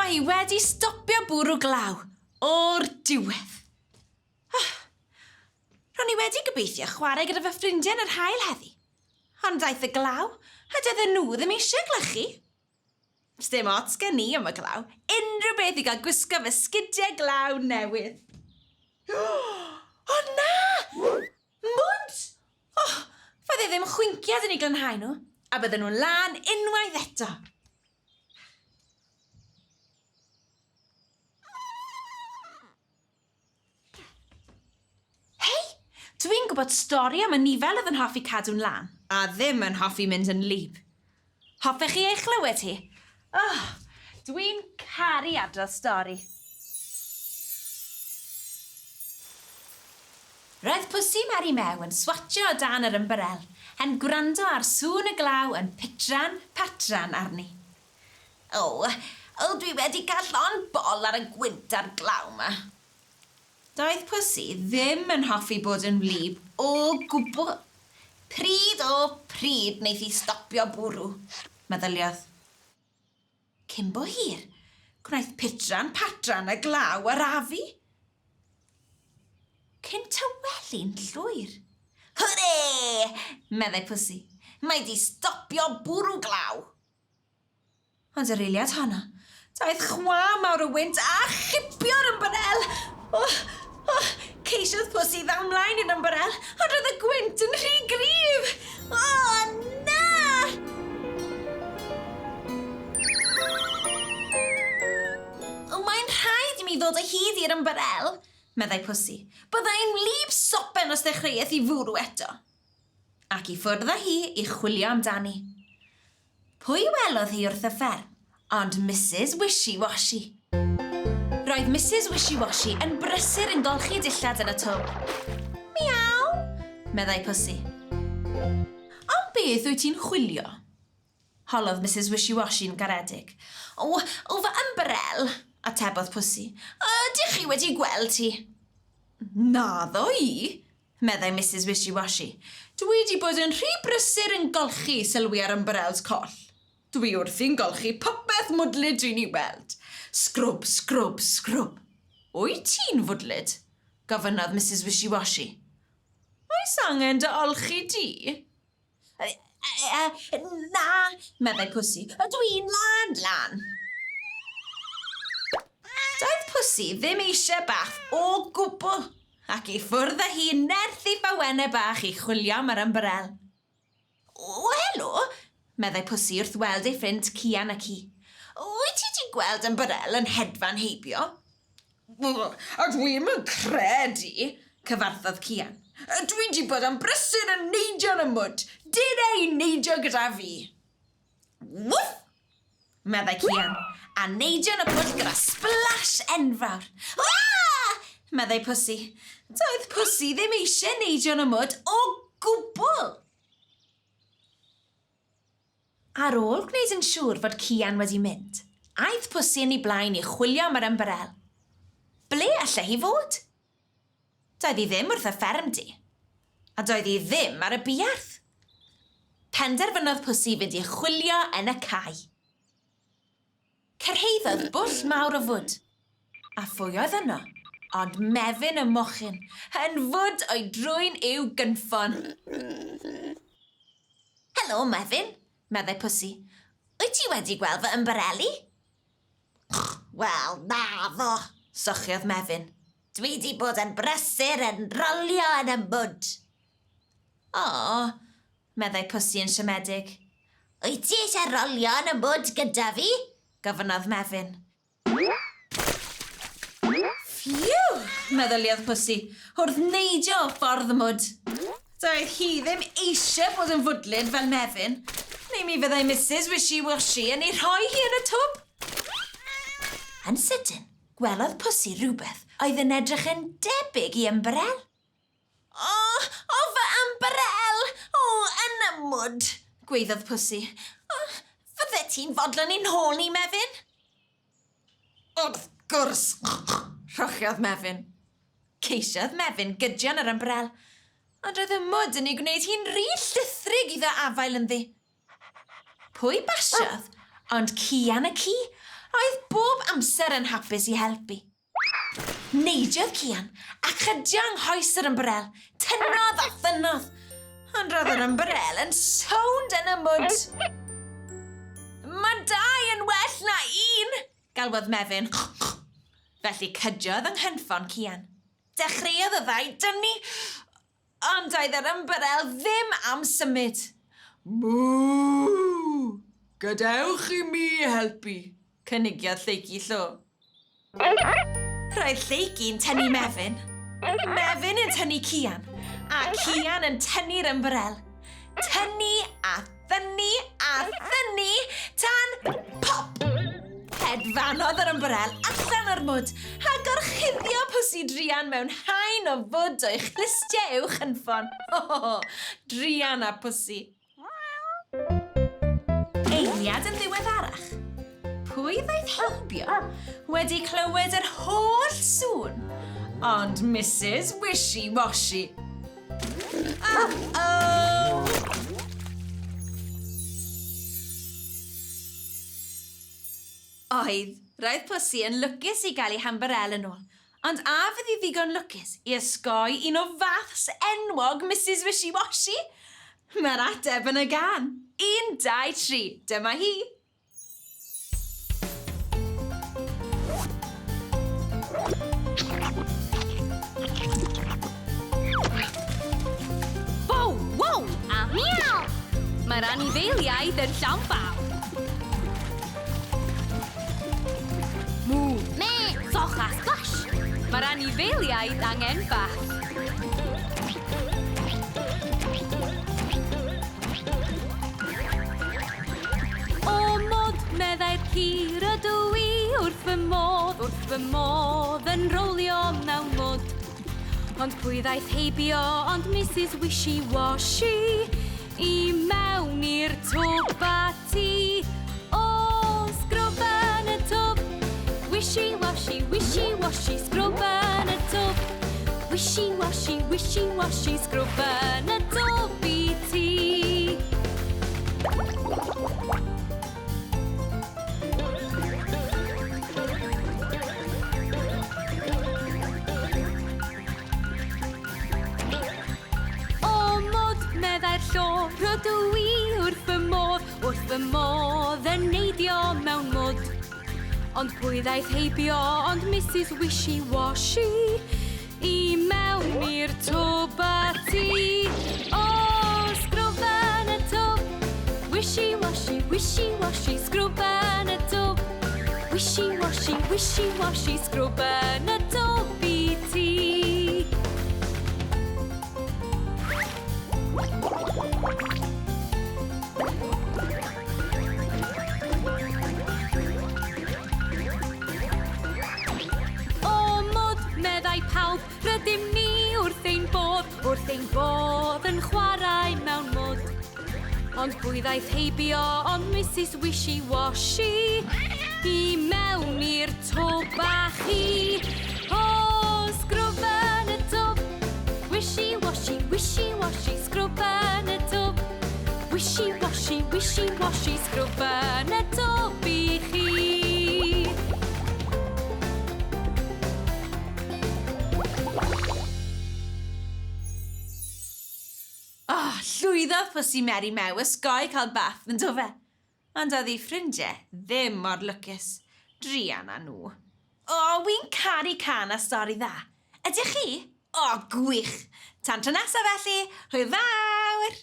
hi wedi stopio bwrw glaw o'r diwedd. Ro'n i wedi gobeithio chwarae gyda fy ffrindiau yn yr haul heddi. Ond daeth y glaw, a dydyn nhw ddim eisiau glychu. Sdim ots gen i am y glaw, unrhyw beth i gael gwisgo fy sgidiau glaw newydd. O na! Mwd! Fydde ddim chwinkiad yn ei glanhau nhw, a bydden nhw'n lan unwaith eto. Dwi'n gwybod stori am y nifel oedd yn hoffi cadw'n lan, a ddim yn hoffi mynd yn lib. Hoffech chi ei chlywed hi? Dwi'n caru adrodd stori. Roedd Pussy Mary Mew yn swatio o dan yr ymbarel, yn gwrando ar sŵn y glaw yn patran arni. Dwi wedi cael llon bol ar y gwynt a'r glaw ma. Doedd Pussy ddim yn hoffi bod yn wlyb o gwbl. Pryd o pryd wneith hi stopio bwrw, meddyliodd. Cyn bo hir, gwnaeth patran y glaw arafu. Cyn tawelu'n llwyr. Hwre! Meddai Pussy. Mae di stopio bwrw glaw. Ond yr eiliad honno, daeth chwa mawr o wynt a chipio'r ymbarel. Ceisiodd Pussy ddaw mlaen i'r ymbarel, ond roedd y gwynt yn rhy gryf. Na! Mae'n rhaid i mi ddod o hyd i'r ymbarel, meddai Pussy. Byddai'n wlyb sopen os dechreuaeth i fwrw eto. Ac i ffwrdd â hi i chwilio amdani. Pwy welodd hi wrth y fferm? Ond Mrs Wishi Washi. Roedd Mrs Wishi Washi yn brysur yn golchi dillad yn y twb. Miaw, meddai Pussy. Am beth wyt ti'n chwilio? Holodd Mrs Wishi Washi'n garedig. O fy ymbarel, atebodd Pussy. Ydych chi wedi gweld ti? Naddo i, meddai Mrs Wishi Washi. Dwi wedi bod yn rhy brysur yn golchi sylwi ar ymbarels coll. Dwi wrthi'n golchi popeth mwdlyd dwi'n ei weld. Scrwb, scrwb, scrwb. Wyt ti'n fwdlyd? Gofynnodd Mrs Wishi Washi. Oes angen dy olchi di? Na, meddai Pussy. Dwi'n lan. Doedd Pussy ddim eisiau bath o gwbl, ac i ffwrdd â hi nerth i fawennau bach i chwilio am yr ymbarel. Helo, meddai Pussy wrth weld ei ffrind Cian ac hi. Wyt ti wedi gweld ymbarel yn hedfan heibio? A dwi'm yn credu, cyfarthodd Cian. Dwi wedi bod yn brysur yn neidio yn y mwd. Dyn ei neidio gyda fi. Wwff! Meddai Cian, a neidio yn y pwll gyda splash enfawr. Meddai Pussy. Doedd Pussy ddim eisiau neidio yn y mwd o gwbl. Ar ôl gwneud yn siŵr fod Cian wedi mynd, aeth Pussy yn ei blaen i chwilio am yr ymbarel. Ble allai hi fod? Doedd hi ddim wrth y fferm di, a doedd hi ddim ar y buarth. Penderfynodd Pussy fynd i chwilio yn y cae. Cyrhaeddodd bwll mawr o fwd, a phwy oedd yno, ond mefin y mochyn, yn fwd o'i drwy'n i'w gynffon. Helo, Mefin, meddai Pussy. Wyt ti wedi gweld fy ymbareli? Wel, naddo, sochiodd Mefin. Dwi wedi bod yn brysur yn rolio yn y mwd. Meddai Pussy yn siomedig. Wyt ti eisiau rolio yn y mwd gyda fi? Gofynnodd Mefin. Phew, meddyliodd Pussy, wrth neidio o ffordd y mwd. Doedd hi ddim eisiau bod yn fwdlyd fel Mefin, neu mi fyddai Mrs Wishi Washi yn ei rhoi hi yn y twb. Yn sydyn, gwelodd Pussy rhywbeth oedd yn edrych yn debyg i ymbarel. Fy ymbarel! Yn y mwd, gweiddodd Pussy. Fydde ti'n fodlon i'n hôl ni, Mefin? Wrth gwrs, rhochiodd Mefin. Ceisiodd Mefin gydion yr ymbarel, ond roedd y mwd yn ei gwneud hi'n rhy llithrig iddo afael ynddi. Pwy basiodd, ond Cian y ci Oedd bob amser yn hapus i helpu. Neidiodd Cian, ac chydiang hoes yr ymbrel, tynnodd a thynnodd, ond roedd yr ymbrel yn sownd yn y mwd. Mae 2 yn well na 1, galwodd Mefin. Felly cydiodd yng nghenffon Cian. Dechreuodd y 2 dynnu, ond oedd yr ymbrel ddim am symud. Mww! Gadewch i mi helpu, cynigiodd Lleici Llo. Roedd Lleici'n tynnu Mefin. Mefin yn tynnu Cian, a Cian yn tynnu'r ymbrel. Tynnu a thynnu a thynnu, tan pop! Hedfanodd yr ymbrel allan o'r mwd, a gorchuddio Pussy Drian mewn haen o fwd o'i chlistiau uwch chynffon. Drian a Pussy. Eiliad yn ddiweddarach. Pwy ddaeth helpio wedi clywed yr holl sŵn, ond Mrs Wishi Washi. Roedd Pussy yn lwcus i gael ei hambarel yn ôl, ond a fydd hi ddigon lwcus i ysgoi un o faths enwog Mrs Wishi Washi? Mae'r ateb yn y gan. 1, 2, 3, dyma hi. Wow, wow, a miaw! Mae'r anifeiliaid yn llawn fawr. Mw, me, soch a splash. Mae'r anifeiliaid angen bach. O mod, meddai'r cur ydw i wrth fy modd yn rowlio mewn mwd. Ond pwy ddaeth heibio ond Mrs Wishi Washi i mewn i'r twb a ti. O, sgrwb yn y twb. Wishi Washi, Wishi Washi, sgrwb yn y twb. Wishi Washi, sgrwb yn y twb i ti. Meddai'r llor ydw i wrth fy modd yn neidio mewn mwd. Ond pwy ddaeth heibio ond Mrs Wishi Washi i mewn i'r twb a ti. O, sgrwb yn y twb. Wishi Washi, sgrwb yn y twb. Wishi Washi, sgrwb yn y twb i ti. Meddai pawb, rydym ni wrth ein bodd yn chwarae mewn mwd. Ond pwy ddaeth heibio ond Mrs Wishi Washi i mewn i'r twb a chi. O, sgrwb yn y twb. Wishi Washi, sgrwb yn y twb. Wishi Washi, sgrwb yn y twb i chi. Llwyddodd Pussy Mary mew ysgoi cael bath yn do fe. Ond oedd ei ffrindiau ddim mor lwcus. Drian a nhw. Wy'n caru can a stori dda. Ydych chi? Gwych. Tan tro nesaf felly, hwyl fawr!